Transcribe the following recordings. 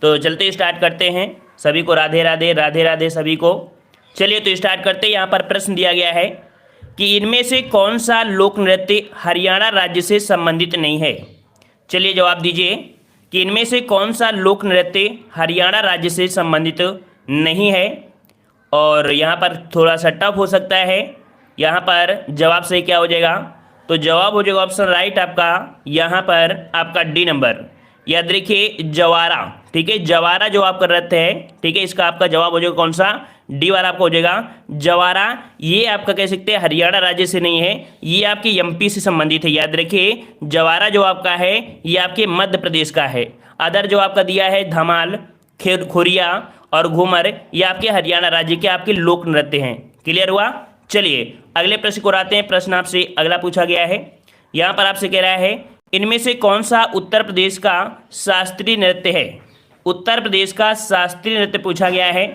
तो चलते स्टार्ट करते हैं। सभी को राधे राधे, राधे राधे सभी को। चलिए तो स्टार्ट करते हैं। यहाँ पर प्रश्न दिया गया है कि इनमें से कौन सा लोक नृत्य हरियाणा राज्य से संबंधित नहीं है। चलिए जवाब दीजिए कि इनमें से कौन सा लोक नृत्य हरियाणा राज्य से संबंधित नहीं है। और यहाँ पर थोड़ा सा टफ हो सकता है। यहाँ पर जवाब सही क्या हो जाएगा, तो जवाब हो जाएगा ऑप्शन राइट आपका, यहाँ पर आपका डी नंबर। याद रखिए जवारा, ठीक है, जवारा जो आपका नृत्य है, ठीक है, इसका आपका जवाब हो जाएगा कौन सा, डी वाला आपका हो जाएगा जवारा। ये आपका कह सकते हैं हरियाणा राज्य से नहीं है, ये आपके एमपी से संबंधित है। याद रखिए जवारा जो आपका है ये आपके मध्य प्रदेश का है। अदर जो आपका दिया है धमाल, खुरिया और घूमर, ये आपके हरियाणा राज्य के आपके लोक नृत्य हैं। क्लियर हुआ। चलिए अगले प्रश्न को आते हैं। प्रश्न आपसे अगला पूछा गया है। यहाँ पर आपसे कह रहा है इनमें से कौन सा उत्तर प्रदेश का शास्त्रीय नृत्य है। उत्तर प्रदेश का शास्त्रीय नृत्य पूछा गया है।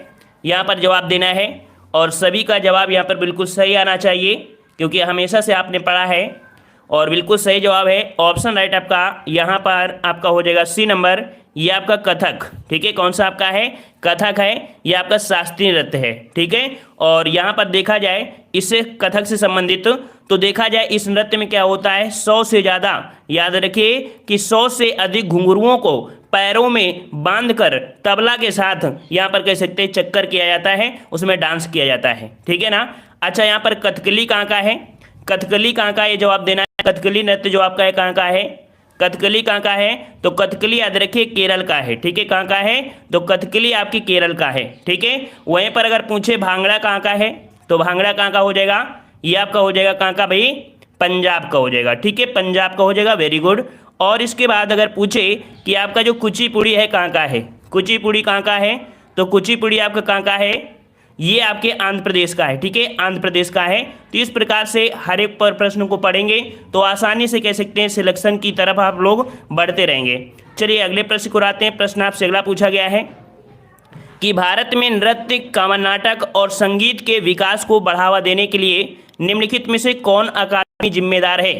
यहाँ पर जवाब देना है और सभी का जवाब यहाँ पर बिल्कुल सही आना चाहिए, क्योंकि हमेशा से आपने पढ़ा है। और बिल्कुल सही जवाब है ऑप्शन राइट आपका, यहाँ पर आपका हो जाएगा सी नंबर। ये आपका कथक, ठीक है, कौन सा आपका है, कथक है, ये आपका शास्त्रीय नृत्य है, ठीक है। और यहाँ पर देखा जाए इससे कथक से संबंधित, तो देखा जाए इस नृत्य में क्या होता है, 100 से ज़्यादा, याद रखिए कि 100 से अधिक घुंघरुओं को पैरों में बांधकर तबला के साथ यहाँ पर कह सकते हैं चक्कर किया जाता है, उसमें डांस किया जाता है, ठीक है ना। अच्छा यहाँ पर कथकली कहाँ का है, कथकली कहाँ का, ये जवाब देना है। कथकली नृत्य जो आपका है कहाँ का है, कथकली कहाँ का है, तो कथकली याद रखिए केरल का है, ठीक है। कहाँ का है, तो कथकली आपकी केरल का है, ठीक है। वहीं पर अगर पूछे भांगड़ा कहाँ का है, तो भांगड़ा कहाँ का हो जाएगा, ये आपका हो जाएगा कहाँ का भाई, पंजाब का हो जाएगा, ठीक है, पंजाब का हो जाएगा, वेरी गुड। और इसके बाद अगर पूछे कि आपका जो कुचिपुड़ी है कहाँ का है, कुचिपुड़ी कहाँ का है, तो कुचिपुड़ी आपका कहाँ का है, ये आपके आंध्र प्रदेश का है, ठीक है, आंध्र प्रदेश का है। तो इस प्रकार से हर एक पर प्रश्न को पढ़ेंगे तो आसानी से कह सकते हैं सिलेक्शन की तरफ आप लोग बढ़ते रहेंगे। चलिए अगले प्रश्न को आते हैं। प्रश्न आपसे अगला पूछा गया है कि भारत में नृत्य, नाटक और संगीत के विकास को बढ़ावा देने के लिए निम्नलिखित में से कौन अकादमी जिम्मेदार है।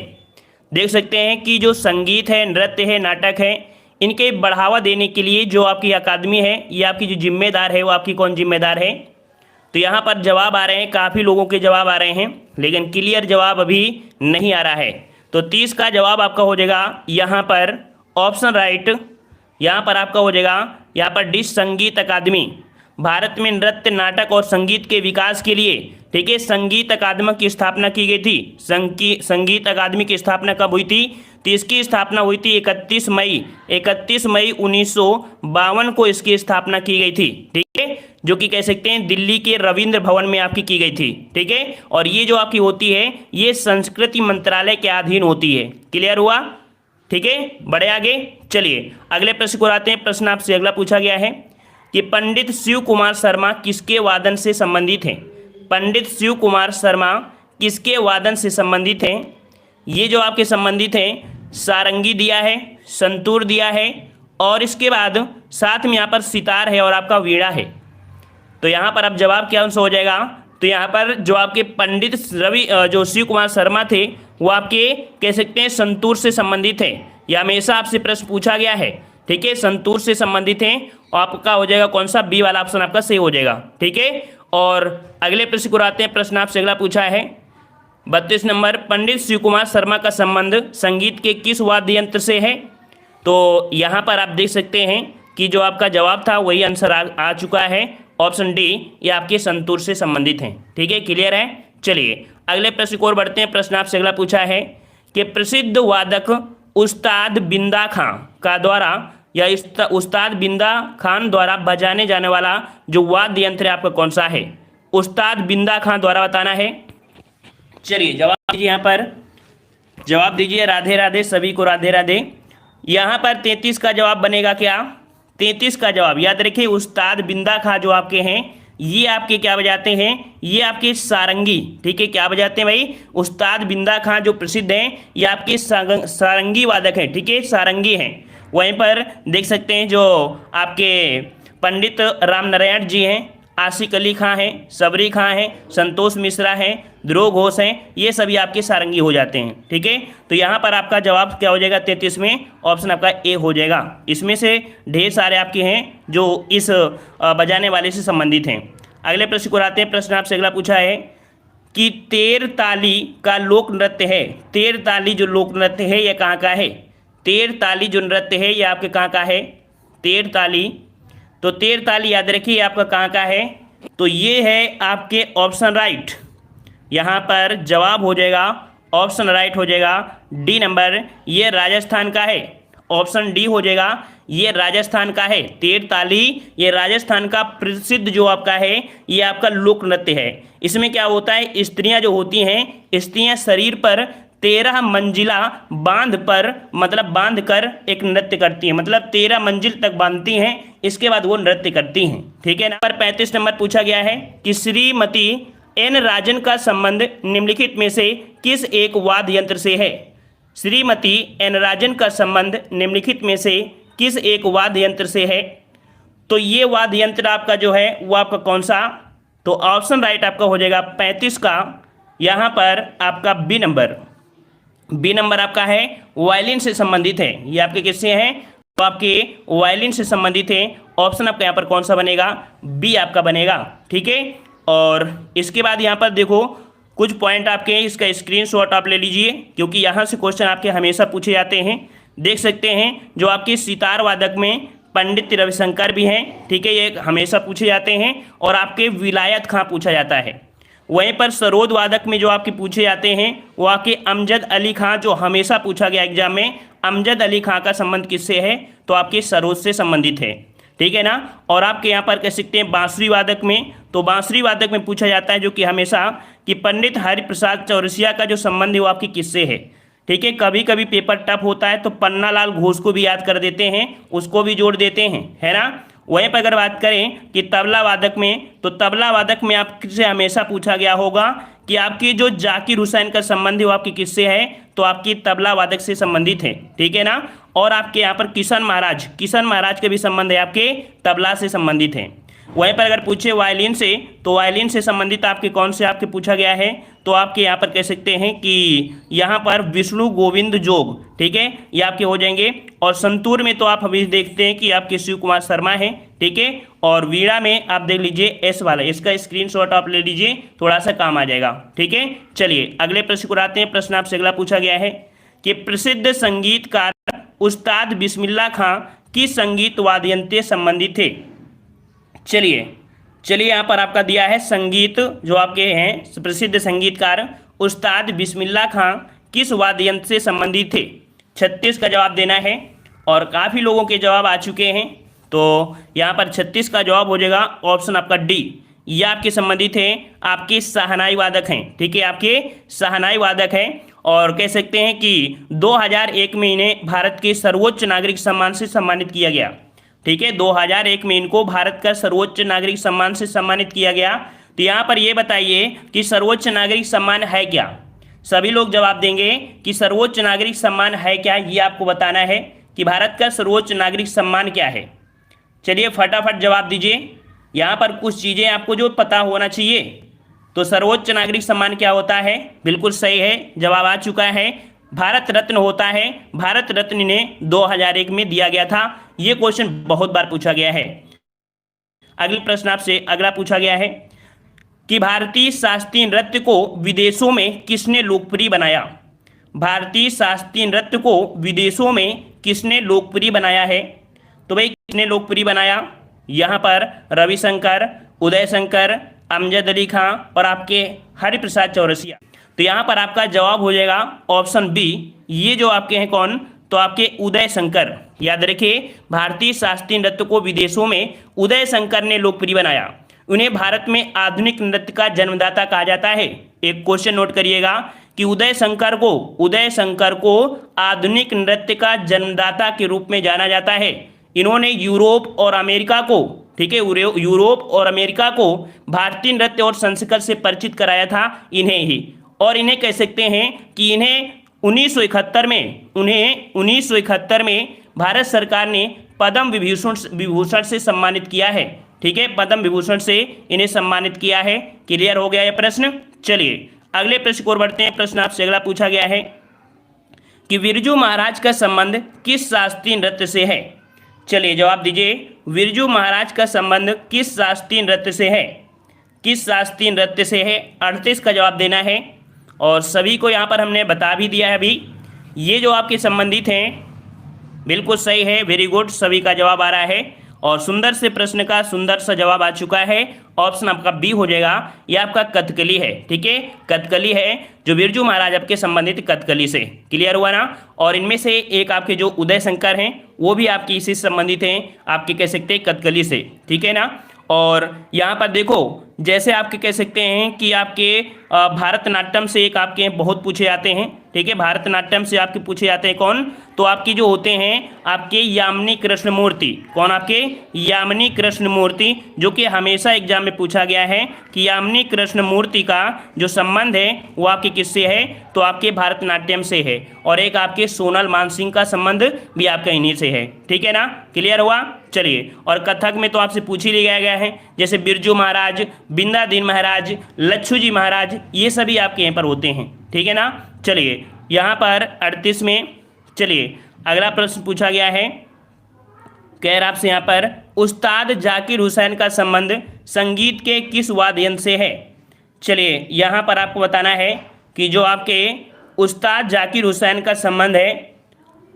देख सकते हैं कि जो संगीत है, नृत्य है, नाटक है, इनके बढ़ावा देने के लिए जो आपकी अकादमी है, ये आपकी जो जिम्मेदार है वो आपकी कौन जिम्मेदार है। तो यहाँ पर जवाब आ रहे हैं, काफ़ी लोगों के जवाब आ रहे हैं, लेकिन क्लियर जवाब अभी नहीं आ रहा है। तो 30 का जवाब आपका हो जाएगा यहाँ पर ऑप्शन राइट, यहाँ पर आपका हो जाएगा यहाँ पर डी संगीत अकादमी। भारत में नृत्य, नाटक और संगीत के विकास के लिए, ठीक है, संगीत अकादमी की स्थापना की गई थी। संगीत अकादमी की स्थापना कब हुई थी, तो इसकी स्थापना हुई थी 31 मई 1952 को इसकी स्थापना की गई थी, ठीक है, जो कि कह सकते हैं दिल्ली के रविंद्र भवन में आपकी की गई थी, ठीक है। और ये जो आपकी होती है ये संस्कृति मंत्रालय के अधीन होती है। क्लियर हुआ, ठीक है, बढ़े आगे। चलिए अगले प्रश्न को आते हैं। प्रश्न आपसे अगला पूछा गया है कि पंडित शिव कुमार शर्मा किसके वादन से संबंधित हैं। पंडित शिव कुमार शर्मा किसके वादन से संबंधित हैं। ये जो आपके संबंधित हैं, सारंगी दिया है, संतूर दिया है, और इसके बाद साथ में यहाँ पर सितार है और आपका वीणा है। तो यहाँ पर अब जवाब क्या आंसर हो जाएगा, तो यहाँ पर जो आपके पंडित जो शिव कुमार शर्मा थे वो आपके कह सकते हैं संतूर से संबंधित हैं। यह हमेशा आपसे प्रश्न पूछा गया है, ठीक है, संतूर से संबंधित हैं। और आपका हो जाएगा कौन सा, बी वाला ऑप्शन आपका सही हो जाएगा, ठीक है। और अगले प्रश्न को आते हैं। प्रश्न आपसे अगला पूछा है 32 नंबर, पंडित शिव कुमार शर्मा का संबंध संगीत के किस वाद्य यंत्र से है। तो यहाँ पर आप देख सकते हैं कि जो आपका जवाब था वही आंसर आ चुका है, ऑप्शन डी, ये आपके संतूर से संबंधित हैं, ठीक है, क्लियर है। चलिए अगले प्रश्न को और बढ़ते हैं। प्रश्न आपसे अगला पूछा है कि प्रसिद्ध वादक उस्ताद बिंदा खां का द्वारा या उस्ताद बिंदा खान द्वारा बजाने जाने वाला जो वाद्य यंत्र है आपका कौन सा है। उस्ताद बिंदा खां द्वारा बताना है। चलिए जवाब दीजिए, यहाँ पर जवाब दीजिए, राधे राधे सभी को, राधे राधे। यहाँ पर 33 का जवाब बनेगा क्या, 33 का जवाब याद रखिए, उस्ताद बिंदा खां जो आपके हैं ये आपके क्या बजाते हैं, ये आपके सारंगी, ठीक है, क्या बजाते हैं भाई, उस्ताद बिंदा खां जो प्रसिद्ध हैं ये आपके सारंगी वादक हैं, ठीक है, सारंगी हैं। वहीं पर देख सकते हैं जो आपके पंडित राम नारायण जी हैं, आशिक अली खां हैं, सबरी खां हैं, संतोष मिश्रा हैं, ध्रुव घोष हैं, ये सभी आपके सारंगी हो जाते हैं। ठीक है, तो यहाँ पर आपका जवाब क्या हो जाएगा 33 में, ऑप्शन आपका ए हो जाएगा। इसमें से ढेर सारे आपके हैं जो इस बजाने वाले से संबंधित हैं। अगले प्रश्न को आते हैं। प्रश्न आपसे अगला पूछा है कि तेर ताली का लोक नृत्य है, तेर ताली जो लोक नृत्य है यह कहाँ का है? तेर ताली जो नृत्य है ये आपके कहाँ का है? तेर ताली, तो तेर ताली याद रखिए आपका कहाँ का है? तो ये है आपके ऑप्शन राइट, यहाँ पर जवाब हो जाएगा ऑप्शन राइट हो जाएगा डी नंबर, ये राजस्थान का है। ऑप्शन डी हो जाएगा, ये राजस्थान का है। तेर ताली ये राजस्थान का प्रसिद्ध जो आपका है ये आपका लोक नृत्य है। इसमें क्या होता है, स्त्रियां जो होती हैं, स्त्रियां शरीर पर 13 मंजिला बांध पर मतलब बांध कर एक नृत्य करती हैं, मतलब 13 मंजिल तक बांधती हैं, इसके बाद वो नृत्य करती हैं। ठीक है ना। पर 35 नंबर पूछा गया है कि श्रीमती एन राजन का संबंध निम्नलिखित में से किस एक वाद्य यंत्र से है? श्रीमती एन राजन का संबंध निम्नलिखित में से किस एक वाद्य यंत्र से है? तो ये वाद्य यंत्र आपका जो है वो आपका कौन सा? तो ऑप्शन राइट आपका हो जाएगा 35 का, यहाँ पर आपका बी नंबर, बी नंबर आपका है वायलिन से संबंधित है। ये आपके किससे हैं? तो आपके वायलिन से संबंधित है। ऑप्शन आपका यहाँ पर कौन सा बनेगा? बी आपका बनेगा। ठीक है, और इसके बाद यहाँ पर देखो कुछ पॉइंट आपके, इसका स्क्रीनशॉट आप ले लीजिए क्योंकि यहाँ से क्वेश्चन आपके हमेशा पूछे जाते हैं। देख सकते हैं जो आपके सितार वादक में पंडित रविशंकर भी हैं। ठीक है, ये हमेशा पूछे जाते हैं। और आपके विलायत खां पूछा जाता है। वहीं पर सरोद वादक में जो आपके पूछे जाते हैं वो आपके अमजद अली खां, जो हमेशा पूछा गया एग्जाम में, अमजद अली खां का संबंध किससे है? तो आपके सरोद से संबंधित है। ठीक है ना। और आपके यहाँ पर कह सकते हैं बांसुरी वादक में, तो बांसुरी वादक में पूछा जाता है जो कि हमेशा कि पंडित हरिप्रसाद चौरसिया का जो संबंध है वो आपकी किससे है। ठीक है, कभी कभी पेपर टफ होता है तो पन्नालाल घोष को भी याद कर देते हैं, उसको भी जोड़ देते हैं, है ना। वहीं पर अगर बात करें कि तबला वादक में, तो तबला वादक में आपसे हमेशा पूछा गया होगा कि आपकी जो जाकिर हुसैन का संबंध है वो आपकी किससे है? तो आपकी तबला वादक से संबंधित है। ठीक है ना। और आपके यहाँ पर किशन महाराज के भी संबंध है आपके तबला से संबंधित है। वहीं पर अगर पूछे वायलिन से, तो वायलिन से संबंधित आपके कौन से आपके पूछा गया है? तो आपके यहाँ पर कह सकते हैं कि यहाँ पर विष्णु गोविंद जोग। ठीक है, ये आपके हो जाएंगे। और संतूर में तो आप अभी देखते हैं कि आपके शिव कुमार शर्मा है। ठीक है, और वीणा में आप देख लीजिए एस वाला, इसका स्क्रीनशॉट आप ले लीजिए, थोड़ा सा काम आ जाएगा। ठीक है, चलिए अगले प्रश्न को आते हैं। प्रश्न आपसे अगला पूछा गया है कि प्रसिद्ध संगीतकार उस्ताद बिस्मिल्लाह खां किस संगीत वाद्य यंत्र से संबंधित थे? चलिए यहाँ पर आपका दिया है संगीत, जो आपके हैं प्रसिद्ध संगीतकार उस्ताद बिस्मिल्लाह खां किस वाद्य यंत्र से संबंधित थे? 36 का जवाब देना है और काफ़ी लोगों के जवाब आ चुके हैं। तो यहाँ पर 36 का जवाब हो जाएगा ऑप्शन आपका डी, ये आपके संबंधित हैं, आपके शहनाई वादक हैं। ठीक है, आपके शहनाई वादक हैं। और कह सकते हैं कि 2001 में इन्हें भारत के सर्वोच्च नागरिक सम्मान से सम्मानित किया गया। ठीक है, 2001 में इनको भारत का सर्वोच्च नागरिक सम्मान से सम्मानित किया गया। तो यहाँ पर ये बताइए कि सर्वोच्च नागरिक सम्मान है क्या? सभी लोग जवाब देंगे कि सर्वोच्च नागरिक सम्मान है क्या, ये आपको बताना है कि भारत का सर्वोच्च नागरिक सम्मान क्या है। चलिए फटाफट जवाब दीजिए। यहाँ पर कुछ चीज़ें आपको जो पता होना चाहिए। तो सर्वोच्च नागरिक सम्मान क्या होता है? बिल्कुल सही है, जवाब आ चुका है, भारत रत्न होता है। भारत रत्न इन्हें 2001 में दिया गया था। ये क्वेश्चन बहुत बार पूछा गया है। अगले प्रश्न आपसे अगला पूछा गया है कि भारतीय शास्त्रीय नृत्य को विदेशों में किसने लोकप्रिय बनाया? भारतीय शास्त्रीय नृत्य को विदेशों में किसने लोकप्रिय बनाया है? तो भाई किसने लोकप्रिय बनाया? यहाँ पर रविशंकर, उदय शंकर, अमजद अली खां और आपके हरिप्रसाद चौरसिया। तो यहाँ पर आपका जवाब हो जाएगा ऑप्शन बी, ये जो आपके हैं कौन? तो आपके उदय शंकर। याद रखिए, भारतीय शास्त्रीय नृत्य को विदेशों में उदय शंकर ने लोकप्रिय बनाया। उन्हें भारत में आधुनिक नृत्य का जन्मदाता कहा जाता है। एक क्वेश्चन नोट करिएगा कि उदय शंकर को आधुनिक नृत्य का जन्मदाता के रूप में जाना जाता है। इन्होंने यूरोप और अमेरिका को, ठीक है, यूरोप और अमेरिका को भारतीय नृत्य और संस्कृति से परिचित कराया था इन्हें ही। और इन्हें कह सकते हैं कि इन्हें 1971 में भारत सरकार ने पद्म विभूषण से सम्मानित किया है। ठीक है, पद्म विभूषण से इन्हें सम्मानित किया है। क्लियर हो गया यह प्रश्न। चलिए अगले प्रश्न की ओर बढ़ते हैं। प्रश्न आपसे अगला पूछा गया है कि बिरजू महाराज का संबंध किस शास्त्रीय नृत्य से है। चलिए जवाब दीजिए, बिरजू महाराज का संबंध किस शास्त्रीय नृत्य से है, किस शास्त्रीय नृत्य से है। 38 का जवाब देना है और सभी को यहाँ पर हमने बता भी दिया है अभी। ये जो आपके संबंधित हैं बिल्कुल सही है, वेरी गुड, सभी का जवाब आ रहा है और सुंदर से प्रश्न का सुंदर सा जवाब आ चुका है। ऑप्शन आपका बी हो जाएगा, ये आपका कथकली है। ठीक है, कथकली है जो बिरजू महाराज आपके संबंधित कथकली से। क्लियर हुआ ना। और इनमें से एक आपके जो उदय शंकर हैं वो भी आपकी इसी से संबंधित हैं, आपके कह सकते हैं कथकली से। ठीक है ना। और यहाँ पर देखो जैसे आपके कह सकते हैं कि आपके भारतनाट्यम से एक आपके बहुत पूछे जाते हैं। ठीक है, भारतनाट्यम से आपके पूछे जाते हैं कौन, तो आपकी जो होते हैं आपके यामिनी कृष्णमूर्ति। कौन आपके, यामिनी कृष्णमूर्ति, जो कि हमेशा एग्जाम में पूछा गया है कि यामिनी कृष्णमूर्ति का जो संबंध है वो आपके किससे है, तो आपके भारतनाट्यम से है। और एक आपके सोनल मानसिंह का संबंध भी आपका इन्हीं से है। ठीक है ना, क्लियर हुआ। चलिए, और कथक में तो आपसे पूछ ही लिया गया है, जैसे बिरजू महाराज, बिंदादीन महाराज, लच्छू जी महाराज, ये सभी आपके यहाँ पर होते हैं। ठीक है ना। चलिए यहाँ पर 38 में, चलिए अगला प्रश्न पूछा गया है, कह रहा आपसे यहाँ पर उस्ताद जाकिर हुसैन का संबंध संगीत के किस वाद्य यंत्र से है। चलिए यहाँ पर आपको बताना है कि जो आपके उस्ताद जाकिर हुसैन का संबंध है,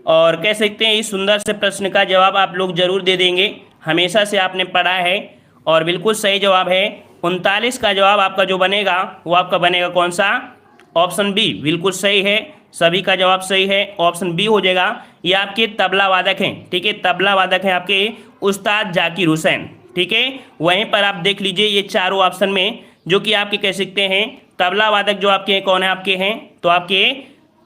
और कह सकते हैं इस सुंदर से प्रश्न का जवाब आप लोग जरूर दे देंगे, हमेशा से आपने पढ़ा है और बिल्कुल सही जवाब है। 39 का जवाब आपका जो बनेगा वो आपका बनेगा कौन सा, ऑप्शन बी, बिल्कुल सही है, सभी का जवाब सही है, ऑप्शन बी हो जाएगा। ये आपके तबला वादक हैं। ठीक है, तबला वादक हैं आपके उस्ताद जाकिर हुसैन। ठीक है, वहीं पर आप देख लीजिए ये चारों ऑप्शन में जो कि आपके कह सकते हैं तबला वादक जो आपके कौन है, आपके हैं तो आपके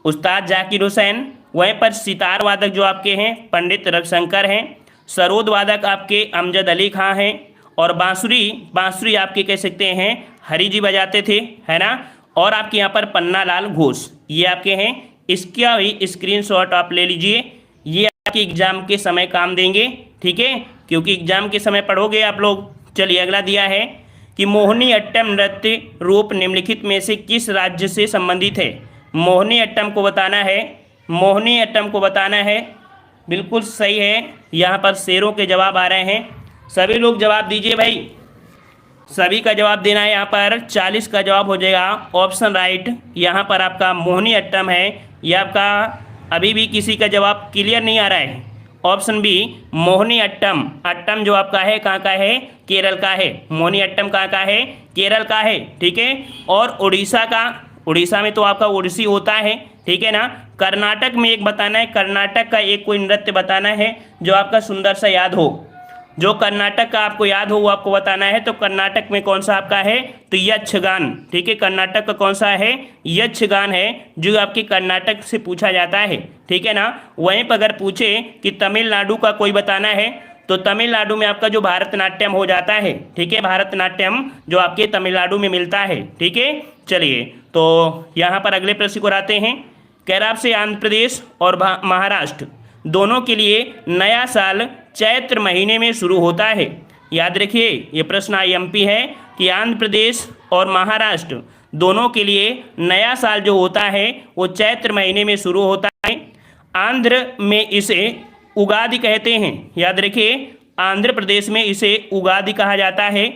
उस्ताद जाकिर हुसैन। वहीं पर सितार वादक जो आपके हैं पंडित रविशंकर हैं। सरोद वादक आपके अमजद अली खां हैं। और बांसुरी आपके कह सकते हैं हरि जी बजाते थे, है ना। और आपके यहाँ पर पन्ना लाल घोष, ये आपके हैं। इसका भी स्क्रीनशॉट आप ले लीजिए, ये आपके एग्जाम के समय काम देंगे। ठीक है, क्योंकि एग्जाम के समय पढ़ोगे आप लोग। चलिए अगला दिया है कि मोहिनी अट्टम नृत्य रूप निम्नलिखित में से किस राज्य से संबंधित है। मोहिनी अट्टम को बताना है, मोहिनी अट्टम को बताना है, बिल्कुल सही है। यहाँ पर शेरों के जवाब आ रहे हैं, सभी लोग जवाब दीजिए भाई, सभी का जवाब देना है। यहाँ पर 40 का जवाब हो जाएगा ऑप्शन राइट। यहाँ पर आपका मोहिनी अट्टम है, यह आपका अभी भी किसी का जवाब क्लियर नहीं आ रहा है। ऑप्शन बी मोहिनी अट्टम, अट्टम जो आपका है कहाँ का है, केरल का है। मोहिनी अट्टम कहाँ का है, केरल का है। ठीक है, और उड़ीसा का, उड़ीसा में तो आपका ओडिसी होता है। ठीक है ना। कर्नाटक में एक बताना है, कर्नाटक का एक कोई नृत्य बताना है जो आपका सुंदर सा याद हो, जो कर्नाटक का आपको याद हो वो आपको बताना है। तो कर्नाटक में कौन सा आपका है, तो यक्षगान। ठीक है, कर्नाटक का कौन सा है, यक्षगान है, जो आपके कर्नाटक से पूछा जाता है। ठीक है ना। वहीं पर अगर पूछे कि तमिलनाडु का कोई बताना है, तो तमिलनाडु में आपका जो भारतनाट्यम हो जाता है। ठीक है, भारतनाट्यम जो आपके तमिलनाडु में मिलता है। ठीक है, चलिए तो यहाँ पर अगले प्रश्न को आते हैं। कह रहा आपसे आंध्र प्रदेश और महाराष्ट्र दोनों के लिए नया साल चैत्र महीने में शुरू होता है। याद रखिए ये प्रश्न IMP है कि आंध्र प्रदेश और महाराष्ट्र दोनों के लिए नया साल जो होता है वो चैत्र महीने में शुरू होता है। आंध्र में इसे उगादि कहते हैं। याद रखिए आंध्र प्रदेश में इसे उगादि कहा जाता है।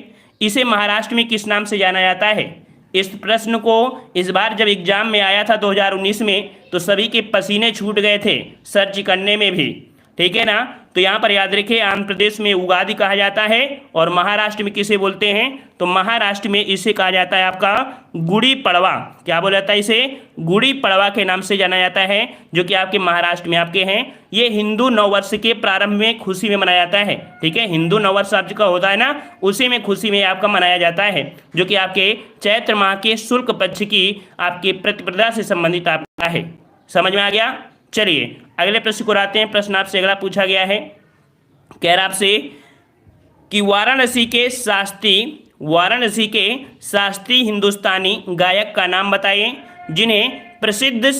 इसे महाराष्ट्र में किस नाम से जाना जाता है। इस प्रश्न को इस बार जब एग्जाम में आया था 2019 में, तो सभी के पसीने छूट गए थे सर्च करने में भी। ठीक है ना। तो यहाँ पर याद रखिए आंध्र प्रदेश में उगादि कहा जाता है और महाराष्ट्र में किसे बोलते हैं, तो महाराष्ट्र में इसे कहा जाता है आपका गुड़ी पड़वा। क्या बोला जाता है, इसे गुड़ी पड़वा के नाम से जाना जाता है, जो कि आपके महाराष्ट्र में आपके हैं। ये हिंदू नववर्ष के प्रारंभ में खुशी में मनाया जाता है। ठीक है, हिंदू नववर्ष का होता है ना, उसी में खुशी में आपका मनाया जाता है, जो कि आपके चैत्र माह के शुक्ल पक्ष की आपकी प्रतिपदा से संबंधित आपका है। समझ में आ गया। चलिए अगले प्रश्न को आते हैं। प्रश्न आपसे अगला पूछा गया है, कह रहा आपसे कि वाराणसी के शास्त्रीय हिंदुस्तानी गायक का नाम बताइए जिन्हें प्रसिद्ध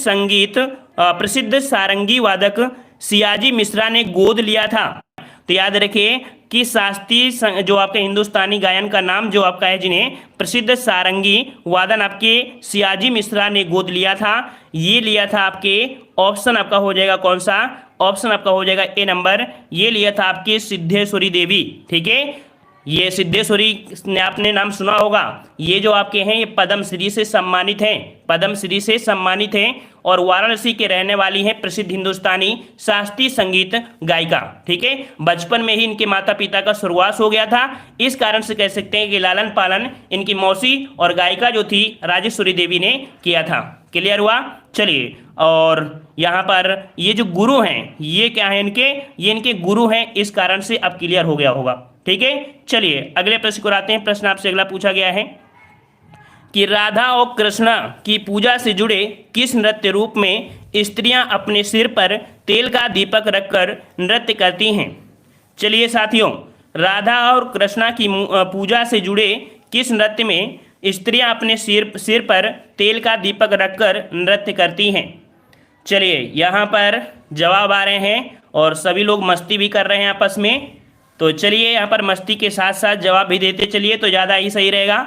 सारंगी वादक सियाजी मिश्रा ने गोद लिया था। तो याद रखिए कि शास्त्रीय जो आपके हिंदुस्तानी गायन का नाम जो आपका है, जिन्हें प्रसिद्ध सारंगी वादन आपके सियाजी मिश्रा ने गोद लिया था, ये लिया था आपके, ऑप्शन आपका हो जाएगा कौन सा, ऑप्शन आपका हो जाएगा ए नंबर, ये लिया था आपके सिद्धेश्वरी देवी। ठीक है, ये सिद्धेश्वरी ने आपने नाम सुना होगा, ये जो आपके हैं ये पद्मश्री से सम्मानित हैं, पद्मश्री से सम्मानित हैं और वाराणसी के रहने वाली हैं, प्रसिद्ध हिंदुस्तानी शास्त्रीय संगीत गायिका। ठीक है, बचपन में ही इनके माता पिता का स्वर्गवास हो गया था, इस कारण से कह सकते हैं कि लालन पालन इनकी मौसी और गायिका जो थी राजेश्वरी देवी ने किया था। क्लियर हुआ? चलिए, और यहाँ पर ये जो गुरु हैं ये क्या है इनके, ये इनके गुरु हैं, इस कारण से अब क्लियर हो गया होगा। ठीक है, चलिए अगले प्रश्न को आते हैं। प्रश्न आपसे अगला पूछा गया है कि राधा और कृष्ण की पूजा से जुड़े किस नृत्य रूप में स्त्रियां अपने सिर पर तेल का दीपक रखकर नृत्य करती हैं? चलिए साथियों, राधा और कृष्णा की पूजा से जुड़े किस नृत्य में स्त्रियां अपने सिर पर तेल का दीपक रखकर नृत्य करती हैं? चलिए यहाँ पर जवाब आ रहे हैं और सभी लोग मस्ती भी कर रहे हैं आपस में, तो चलिए यहाँ पर मस्ती के साथ साथ जवाब भी देते चलिए तो ज़्यादा ही सही रहेगा,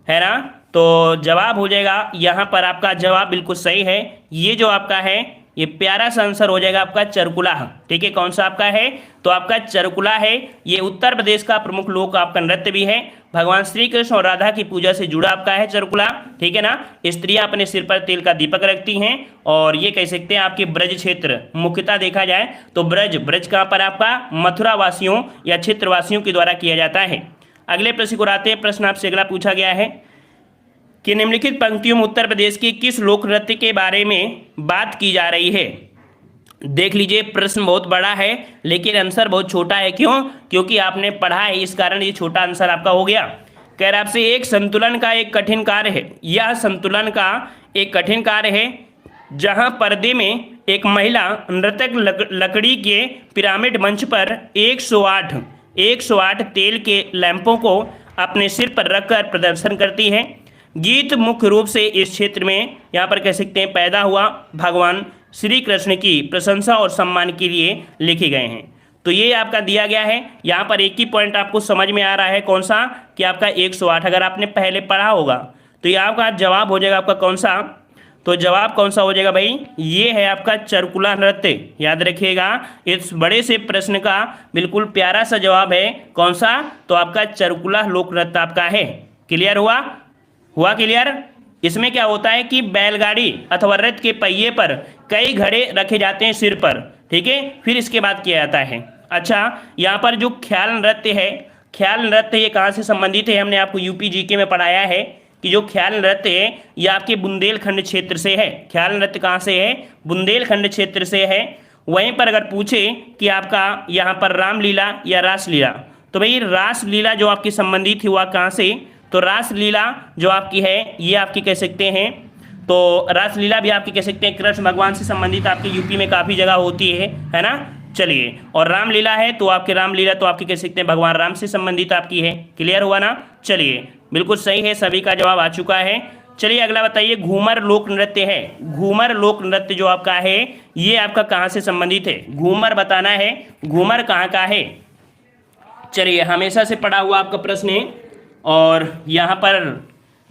है ना। तो जवाब हो जाएगा यहाँ पर आपका जवाब बिल्कुल सही है, ये जो आपका है ये प्यारा सा आंसर हो जाएगा आपका चरकुला। ठीक है, कौन सा आपका है, तो आपका चरकुला है। ये उत्तर प्रदेश का प्रमुख लोक आपका नृत्य भी है, भगवान श्री कृष्ण और राधा की पूजा से जुड़ा आपका है चरकुला। ठीक है ना, स्त्रियां अपने सिर पर तेल का दीपक रखती हैं और ये कह सकते हैं आपके ब्रज क्षेत्र, मुख्यतः देखा जाए तो ब्रज कहाँ पर आपका मथुरा वासियों या क्षेत्रवासियों के द्वारा किया जाता है। अगले प्रश्न को आते हैं। प्रश्न आपसे अगला पूछा गया है कि निम्नलिखित पंक्तियों में उत्तर प्रदेश के किस लोक नृत्य के बारे में बात की जा रही है? देख लीजिए, प्रश्न बहुत बड़ा है लेकिन आंसर बहुत छोटा है। क्यों? क्योंकि आपने पढ़ा है, इस कारण ये छोटा आंसर आपका हो गया। कह रहा आपसे एक संतुलन का एक कठिन कार्य है, यह संतुलन का एक कठिन कार्य है जहां पर्दे में एक महिला नर्तक लकड़ी के पिरामिड मंच पर 108 तेल के लैंपों को अपने सिर पर रखकर प्रदर्शन करती है। गीत मुख्य रूप से इस क्षेत्र में यहाँ पर कह सकते हैं पैदा हुआ भगवान श्री कृष्ण की प्रशंसा और सम्मान के लिए लिखे गए हैं। तो ये आपका दिया गया है। यहाँ पर एक ही पॉइंट आपको समझ में आ रहा है, कौन सा, कि आपका 108 अगर आपने पहले पढ़ा होगा तो ये आपका जवाब हो जाएगा आपका कौन सा, तो जवाब कौन सा हो जाएगा भाई, ये है आपका चरकुला नृत्य। याद रखिएगा, इस बड़े से प्रश्न का बिल्कुल प्यारा सा जवाब है कौन सा, तो आपका चरकुला लोक नृत्य आपका है। क्लियर हुआ क्लियर? इसमें क्या होता है कि बैलगाड़ी अथवा रथ के पहिए पर कई घड़े रखे जाते हैं सिर पर। ठीक है, फिर इसके बाद किया जाता है। अच्छा, यहाँ पर जो ख्याल नृत्य है, ख्याल नृत्य ये कहाँ से संबंधित है? हमने आपको यूपी जीके में पढ़ाया है कि जो ख्याल नृत्य है ये आपके बुंदेलखंड क्षेत्र से है। ख्याल नृत्य कहाँ से है? बुंदेलखंड क्षेत्र से है। वहीं पर अगर पूछे कि आपका यहाँ पर रामलीला या रासलीला, तो भाई रासलीला जो आपकी संबंधित हुआ कहाँ से, तो रासलीला जो आपकी है ये आपकी कह सकते हैं, तो रासलीला भी आपकी कह सकते हैं कृष्ण भगवान से संबंधित आपके यूपी में काफ़ी जगह होती है ना। चलिए, और रामलीला है तो आपके रामलीला तो आपके कह सकते हैं भगवान राम से संबंधित आपकी है। क्लियर हुआ ना? चलिए, बिल्कुल सही है, सभी का जवाब आ चुका है। चलिए अगला बताइए, घूमर लोक नृत्य है। घूमर लोक नृत्य जो आपका है ये आपका कहाँ से संबंधित है? घूमर बताना है, घूमर कहाँ का है। चलिए, हमेशा से पढ़ा हुआ आपका प्रश्न है और यहाँ पर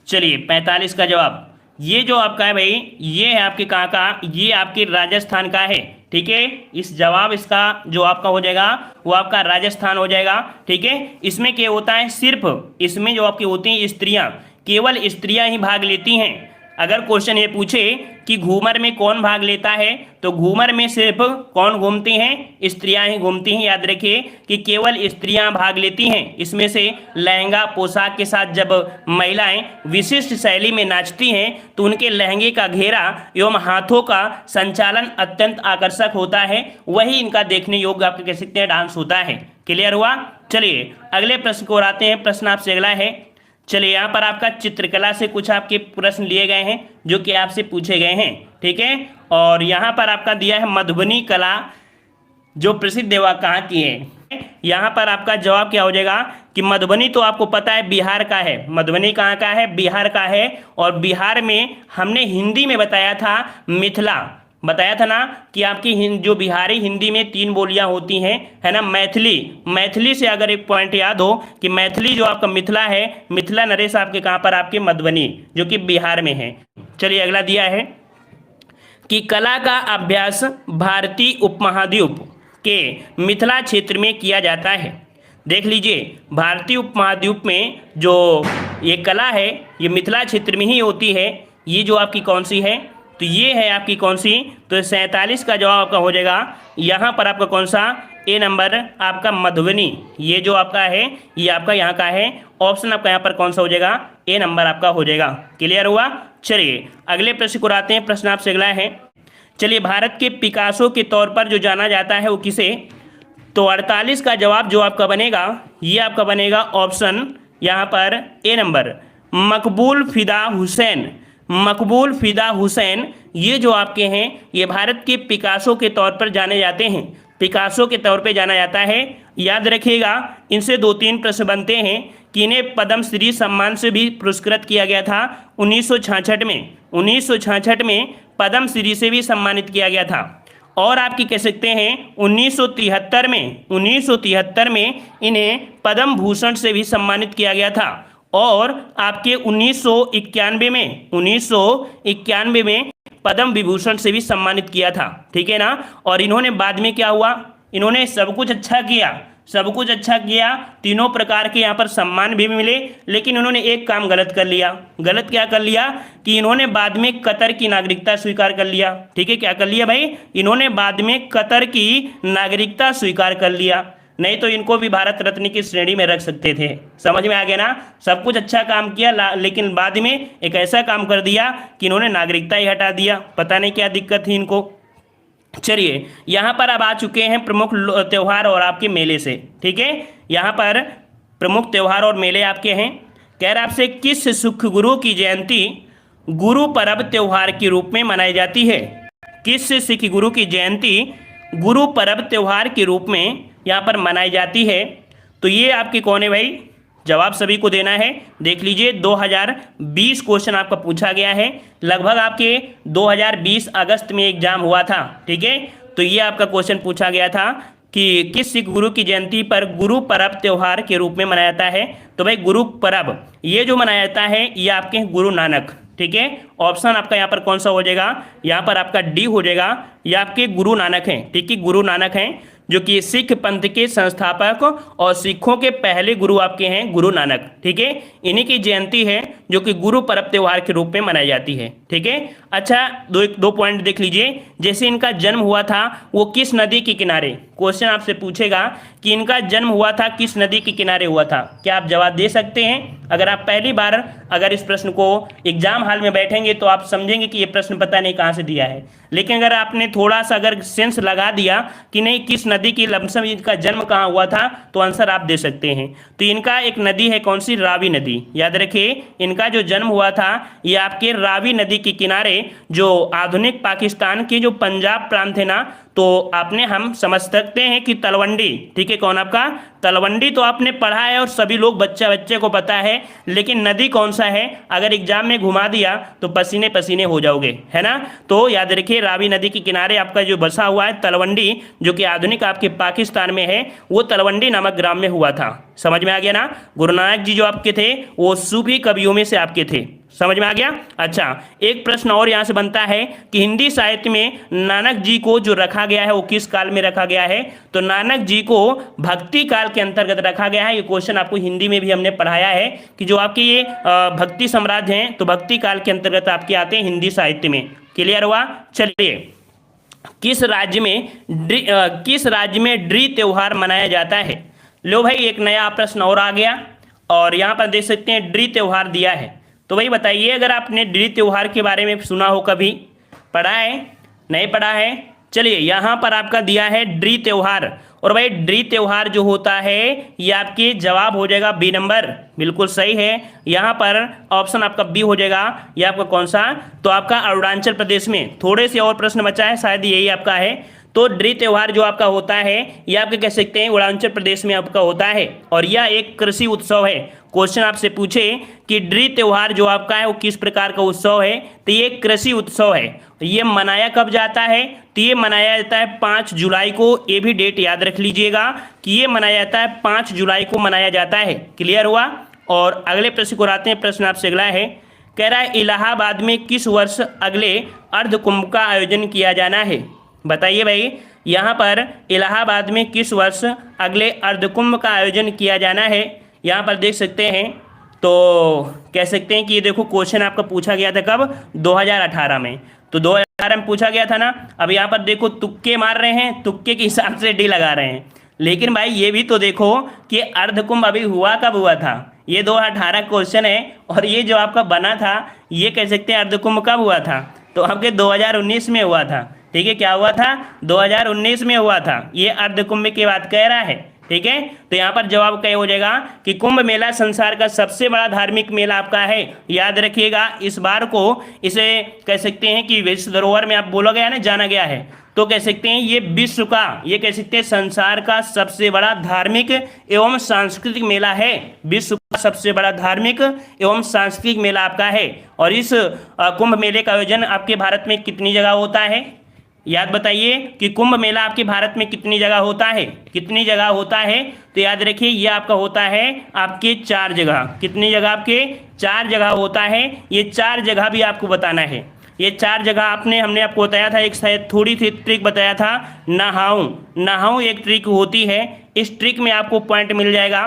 चलिए 45 का जवाब, ये जो आपका है भाई ये है आपके कहाँ का, ये आपके राजस्थान का है। ठीक है, इस जवाब इसका जो आपका हो जाएगा वो आपका राजस्थान हो जाएगा। ठीक है, इसमें क्या होता है, सिर्फ इसमें जो आपकी होती हैं स्त्रियां, केवल स्त्रियां ही भाग लेती हैं। अगर क्वेश्चन ये पूछे कि घूमर में कौन भाग लेता है, तो घूमर में सिर्फ कौन घूमती हैं? स्त्रियां ही घूमती हैं। याद रखिए कि केवल स्त्रियां भाग लेती हैं। इसमें से लहंगा पोशाक के साथ जब महिलाएं विशिष्ट शैली में नाचती हैं तो उनके लहंगे का घेरा एवं हाथों का संचालन अत्यंत आकर्षक होता है, वही इनका देखने योग्य आप कह सकते हैं डांस होता है। क्लियर हुआ? चलिए अगले प्रश्न को आते हैं। प्रश्न आपसे अगला है, चलिए यहाँ पर आपका चित्रकला से कुछ आपके प्रश्न लिए गए हैं जो कि आपसे पूछे गए हैं। ठीक है, और यहाँ पर आपका दिया है मधुबनी कला जो प्रसिद्ध है वह कहाँ की है। यहाँ पर आपका जवाब क्या हो जाएगा कि मधुबनी तो आपको पता है बिहार का है। मधुबनी कहाँ का है? बिहार का है। और बिहार में हमने हिंदी में बताया था मिथिला, बताया था ना कि आपकी जो बिहारी हिंदी में 3 बोलियां होती हैं, है ना। मैथिली से अगर एक पॉइंट याद हो कि मैथिली जो आपका मिथिला है, मिथिला नरेश आपके कहाँ पर, आपके मधुबनी, जो कि बिहार में है। चलिए अगला दिया है कि कला का अभ्यास भारतीय उपमहाद्वीप के मिथिला क्षेत्र में किया जाता है। देख लीजिए, भारतीय उपमहाद्वीप में जो ये कला है ये मिथिला क्षेत्र में ही होती है। ये जो आपकी कौन सी है, तो ये है आपकी कौन सी, तो 47 का जवाब आपका हो जाएगा यहाँ पर आपका कौन सा, ए नंबर आपका मधुबनी। ये जो आपका है ये आपका यहाँ का है, ऑप्शन आपका यहाँ पर कौन सा हो जाएगा, ए नंबर आपका हो जाएगा। क्लियर हुआ। चलिए अगले प्रश्न को आते हैं। प्रश्न आपसे अगला है, चलिए भारत के पिकासो के तौर पर जो जाना जाता है वो किसे, तो 48 का जवाब जो आपका बनेगा ये आपका बनेगा ऑप्शन यहाँ पर ए नंबर, मकबूल फिदा हुसैन। मकबूल फिदा हुसैन ये जो आपके हैं ये भारत के पिकासो के तौर पर जाने जाते हैं, पिकासो के तौर पे जाना जाता है। याद रखिएगा, इनसे 2-3 प्रश्न बनते हैं कि इन्हें पद्मश्री सम्मान से भी पुरस्कृत किया गया था 1966 में। 1966 में पद्मश्री से भी सम्मानित किया गया था। और आपकी कह सकते हैं 1973 में इन्हें पद्म भूषण से भी सम्मानित किया गया था। और आपके 1991 में पद्म विभूषण से भी सम्मानित किया था, ठीक है ना। और इन्होंने बाद में क्या हुआ, इन्होंने सब कुछ अच्छा किया, तीनों प्रकार के यहाँ पर सम्मान भी मिले, लेकिन इन्होंने एक काम गलत कर लिया। गलत क्या कर लिया कि इन्होंने बाद में कतर की नागरिकता स्वीकार कर लिया। ठीक है, क्या कर लिया भाई, इन्होंने बाद में कतर की नागरिकता स्वीकार कर लिया, नहीं तो इनको भी भारत रत्न की श्रेणी में रख सकते थे। समझ में आ गया ना। सब कुछ अच्छा काम किया लेकिन बाद में एक ऐसा काम कर दिया कि इन्होंने नागरिकता ही हटा दिया। पता नहीं क्या दिक्कत थी इनको। चलिए यहाँ पर अब आ चुके हैं प्रमुख त्यौहार और आपके मेले से। ठीक है, यहाँ पर प्रमुख त्यौहार और मेले आपके हैं। कह रहा आपसे किस सिख गुरु की जयंती गुरु पर्व त्यौहार के रूप में मनाई जाती है। किस सिख गुरु की जयंती गुरु पर्व त्यौहार के रूप में यहाँ पर मनाई जाती है। तो ये आपके कौन है भाई, जवाब सभी को देना है। देख लीजिए 2020 क्वेश्चन आपका पूछा गया है, लगभग आपके 2020 अगस्त में एग्जाम हुआ था। ठीक है, तो ये आपका क्वेश्चन पूछा गया था कि किस सिख गुरु की जयंती पर गुरु पर्व त्यौहार के रूप में मनाया जाता है। तो भाई गुरु पर्व ये जो मनाया जाता है ये आपके गुरु नानक। ठीक है, ऑप्शन आपका यहाँ पर कौन सा हो जाएगा, यहाँ पर आपका डी हो जाएगा। ये आपके गुरु नानक हैं। ठीक है, गुरु नानक हैं जो कि सिख पंथ के संस्थापक और सिखों के पहले गुरु आपके हैं गुरु नानक। ठीक है, इन्हीं की जयंती है जो कि गुरु पर्व त्यौहार के रूप में मनाई जाती है। ठीक है, अच्छा दो पॉइंट देख लीजिए। जैसे इनका जन्म हुआ था वो किस नदी के किनारे, क्वेश्चन आपसे पूछेगा कि इनका जन्म हुआ था किस नदी के किनारे हुआ था। क्या आप जवाब दे सकते हैं। अगर आप पहली बार अगर इस प्रश्न को एग्जाम हॉल में बैठेंगे तो आप समझेंगे कि ये प्रश्न पता नहीं कहाँ से दिया है, लेकिन अगर आपने थोड़ा सा अगर सेंस लगा दिया कि नहीं किस नदी की लमसम इनका जन्म कहाँ हुआ था तो आंसर आप दे सकते हैं। तो इनका एक नदी है कौन सी, रावी नदी। याद रखिए इनका जो जन्म हुआ था ये आपके रावी नदी के किनारे जो आधुनिक पाकिस्तान के जो पंजाब प्रांत है ना, तो आपने हम समझ सकते हैं कि तलवंडी। ठीक है, कौन आपका तलवंडी तो आपने पढ़ा है और सभी लोग बच्चे को पता है, लेकिन नदी कौन सा है अगर एग्जाम में घुमा दिया तो पसीने पसीने हो जाओगे, है ना। तो याद रखिए रावी नदी के किनारे आपका जो बसा हुआ है तलवंडी, जो कि आधुनिक आपके पाकिस्तान में है, वो तलवंडी नामक ग्राम में हुआ था। समझ में आ गया ना। गुरु नानक जी जो आपके थे वो सूफी कवियों में से आपके थे। समझ में आ गया। अच्छा, एक प्रश्न और यहाँ से बनता है कि हिंदी साहित्य में नानक जी को जो रखा गया है वो किस काल में रखा गया है। तो नानक जी को भक्ति काल के अंतर्गत रखा गया है। ये क्वेश्चन आपको हिंदी में भी हमने पढ़ाया है कि जो आपके ये भक्ति सम्राट हैं तो भक्ति काल के अंतर्गत आपके आते हैं हिंदी साहित्य में। क्लियर हुआ। चलिए, किस राज्य में ड्री त्योहार मनाया जाता है। लो भाई एक नया प्रश्न और आ गया और यहाँ पर देख सकते हैं ड्री त्योहार दिया है। तो भाई बताइए अगर आपने ड्री त्योहार के बारे में सुना हो, कभी पढ़ा है, नहीं पढ़ा है। चलिए यहाँ पर आपका दिया है ड्री त्योहार, और भाई ड्री त्योहार जो होता है ये आपके जवाब हो जाएगा बी नंबर, बिल्कुल सही है। यहाँ पर ऑप्शन आपका बी हो जाएगा। ये आपका कौन सा, तो आपका अरुणाचल प्रदेश में। थोड़े से और प्रश्न बचा है, शायद यही आपका है। तो ड्री त्योहार जो आपका होता है ये आपके कह सकते हैं अरुणाचल प्रदेश में आपका होता है, और यह एक कृषि उत्सव है। क्वेश्चन आपसे पूछे कि ड्री त्योहार जो आपका है वो किस प्रकार का उत्सव है, तो ये कृषि उत्सव है। ये मनाया कब जाता है, तो ये मनाया जाता है 5 जुलाई को। ये भी डेट याद रख लीजिएगा कि ये मनाया जाता है 5 जुलाई को मनाया जाता है। क्लियर हुआ। और अगले प्रश्न को आते हैं। प्रश्न आपसे अगला है, कह रहा है इलाहाबाद में किस वर्ष अगले अर्धकुंभ का आयोजन किया जाना है। बताइए भाई, यहाँ पर इलाहाबाद में किस वर्ष अगले अर्धकुंभ का आयोजन किया जाना है। यहाँ पर देख सकते हैं, तो कह सकते हैं कि ये देखो क्वेश्चन आपका पूछा गया था कब, 2018 में। तो 2018 में पूछा गया था ना। अब यहाँ पर देखो तुक्के मार रहे हैं, तुक्के के हिसाब से डी लगा रहे हैं। लेकिन भाई ये भी तो देखो कि अर्धकुंभ अभी हुआ कब हुआ था। ये 2018 क्वेश्चन है और ये जो आपका बना था ये कह सकते हैं अर्धकुंभ कब हुआ था, तो आपके 2019 में हुआ था। ठीक है, क्या हुआ था, 2019 में हुआ था। ये अर्धकुंभ की बात कह रहा है। ठीक है, तो यहाँ पर जवाब क्या हो जाएगा कि कुंभ मेला संसार का सबसे बड़ा धार्मिक मेला आपका है। याद रखिएगा, इस बार को इसे कह सकते हैं कि विश्व धरोहर में आप बोला गया ना, जाना गया है, तो कह सकते हैं ये विश्व का, ये कह सकते हैं संसार का सबसे बड़ा धार्मिक एवं सांस्कृतिक मेला है। विश्व का सबसे बड़ा धार्मिक एवं सांस्कृतिक मेला आपका है। और इस कुंभ मेले का आयोजन आपके भारत में कितनी जगह होता है, याद बताइए कि कुंभ मेला आपके भारत में कितनी जगह होता है, कितनी जगह होता है। तो याद रखिए ये आपका होता है आपके 4 जगह। कितनी जगह, आपके 4 जगह होता है। ये 4 जगह भी आपको बताना है। ये 4 जगह हमने आपको बताया था, एक शायद थोड़ी सी ट्रिक बताया था, नहाऊं एक ट्रिक होती है। इस ट्रिक में आपको पॉइंट मिल जाएगा।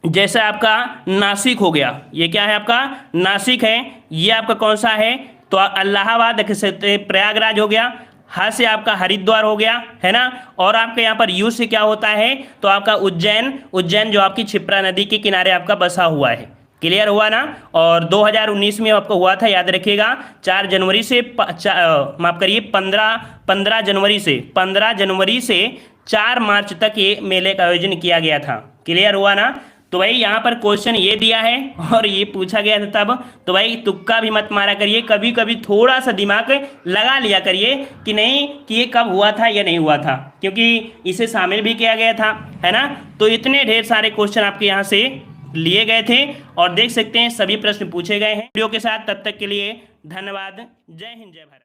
जैसे आपका नासिक हो गया, ये क्या है आपका नासिक है। ये आपका कौन सा है, तो इलाहाबाद, प्रयागराज हो गया। ह से आपका हरिद्वार हो गया, है ना। और आपके यहाँ पर यू से क्या होता है, तो आपका उज्जैन जो आपकी क्षिप्रा नदी के किनारे आपका बसा हुआ है। क्लियर हुआ ना। और 2019 में आपको हुआ था, याद रखिएगा 4 जनवरी से माफ करिए 15 जनवरी से 4 मार्च तक ये मेले का आयोजन किया गया था। क्लियर हुआ ना। तो भाई यहाँ पर क्वेश्चन ये दिया है और ये पूछा गया था तब, तो भाई तुक्का भी मत मारा करिए, कभी कभी थोड़ा सा दिमाग लगा लिया करिए कि नहीं कि ये कब हुआ था या नहीं हुआ था, क्योंकि इसे शामिल भी किया गया था, है ना। तो इतने ढेर सारे क्वेश्चन आपके यहाँ से लिए गए थे और देख सकते हैं सभी प्रश्न पूछे गए हैं वीडियो के साथ। तब तक के लिए धन्यवाद। जय हिंद, जय भारत।